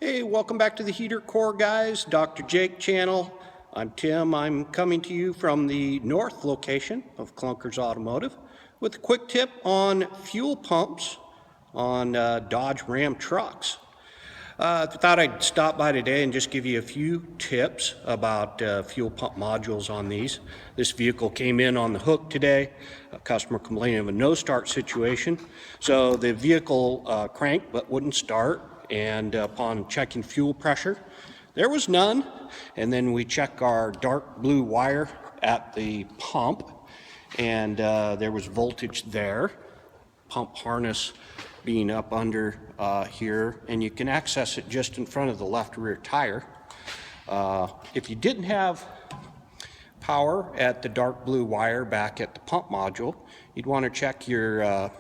Hey, welcome back to the Heater Core guys, Dr. Jake channel. I'm Tim. I'm coming to you from the north location of Clunkers Automotive with a quick tip on fuel pumps on Dodge Ram trucks. I thought I'd stop by today and just give you a few tips about fuel pump modules on these. This vehicle came in on the hook today. A customer complaining of a no start situation. So the vehicle cranked but wouldn't start. And upon checking fuel pressure, there was none. And then we check our dark blue wire at the pump, and there was voltage there. Pump harness being up under here, and you can access it just in front of the left rear tire. If you didn't have power at the dark blue wire back at the pump module, you'd want to check your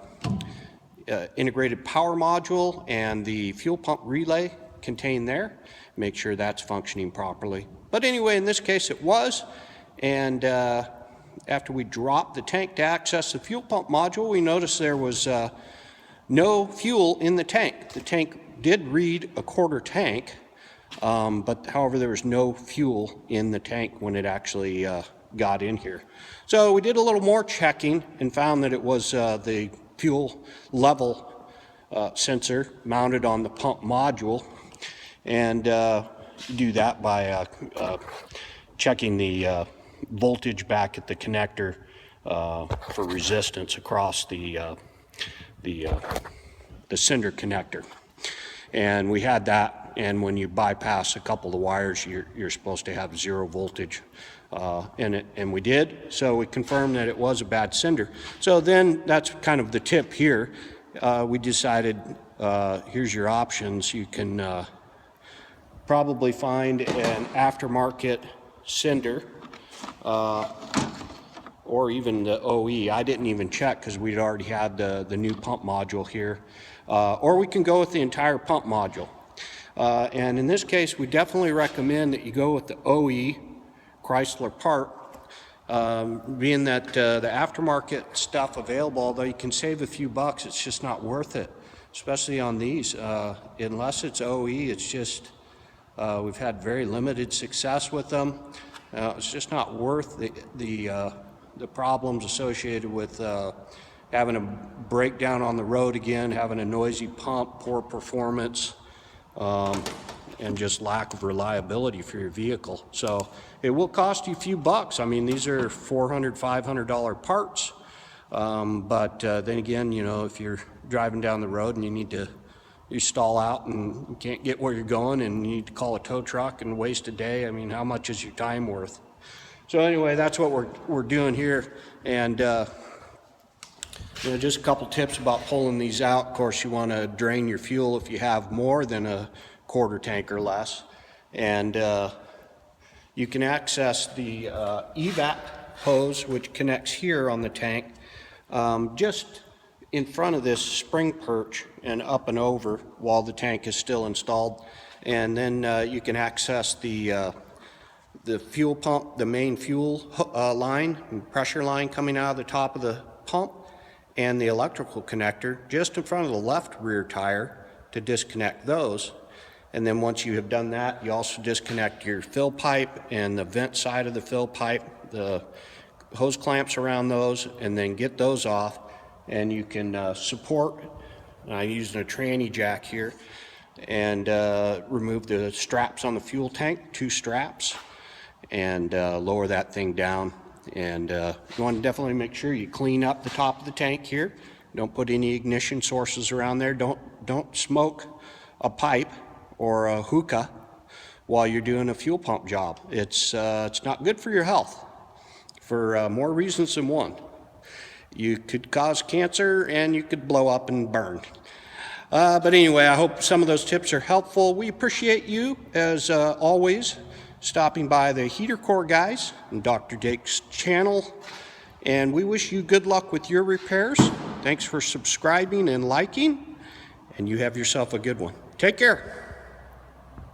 integrated power module and the fuel pump relay contained there. Make sure that's functioning properly. But anyway, in this case it was, and after we dropped the tank to access the fuel pump module, we noticed there was no fuel in the tank. The tank did read a quarter tank, but however there was no fuel in the tank when it actually got in here. So we did a little more checking and found that it was the fuel level sensor mounted on the pump module, and do that by checking the voltage back at the connector for resistance across the cinder connector. And we had that, and when you bypass a couple of wires, you're supposed to have zero voltage in it, and we did. So we confirmed that it was a bad cinder. So then that's kind of the tip here. We decided, here's your options. You can probably find an aftermarket cinder, or even the OE. I didn't even check because we'd already had the new pump module here. Or we can go with the entire pump module. And in this case, we definitely recommend that you go with the OE Chrysler part, being that the aftermarket stuff available, although you can save a few bucks, it's just not worth it, especially on these. Unless it's OE, it's just, we've had very limited success with them. It's just not worth the problems associated with having a breakdown on the road again, having a noisy pump, poor performance, and just lack of reliability for your vehicle. So it will cost you a few bucks. I mean, these are $400, $500 parts. But then again, you know, if you're driving down the road and you stall out and you can't get where you're going and you need to call a tow truck and waste a day, I mean, how much is your time worth? So anyway, that's what we're doing here. And you know, just a couple tips about pulling these out. Of course, you want to drain your fuel if you have more than a quarter tank or less. And you can access the evap hose, which connects here on the tank, just in front of this spring perch and up and over while the tank is still installed. And then you can access the fuel pump, the main fuel line and pressure line coming out of the top of the pump, and the electrical connector just in front of the left rear tire to disconnect those. And then once you have done that, you also disconnect your fill pipe and the vent side of the fill pipe, the hose clamps around those, and then get those off. And you can support, I'm using a tranny jack here, and remove the straps on the fuel tank, 2 straps, and lower that thing down. And you want to definitely make sure you clean up the top of the tank here. Don't put any ignition sources around there. Don't smoke a pipe or a hookah while you're doing a fuel pump job. It's not good for your health for more reasons than one. You could cause cancer and you could blow up and burn. But anyway, I hope some of those tips are helpful. We appreciate you, as always, stopping by the Heater Core guys and Dr. Jake's channel. And we wish you good luck with your repairs. Thanks for subscribing and liking. And you have yourself a good one. Take care.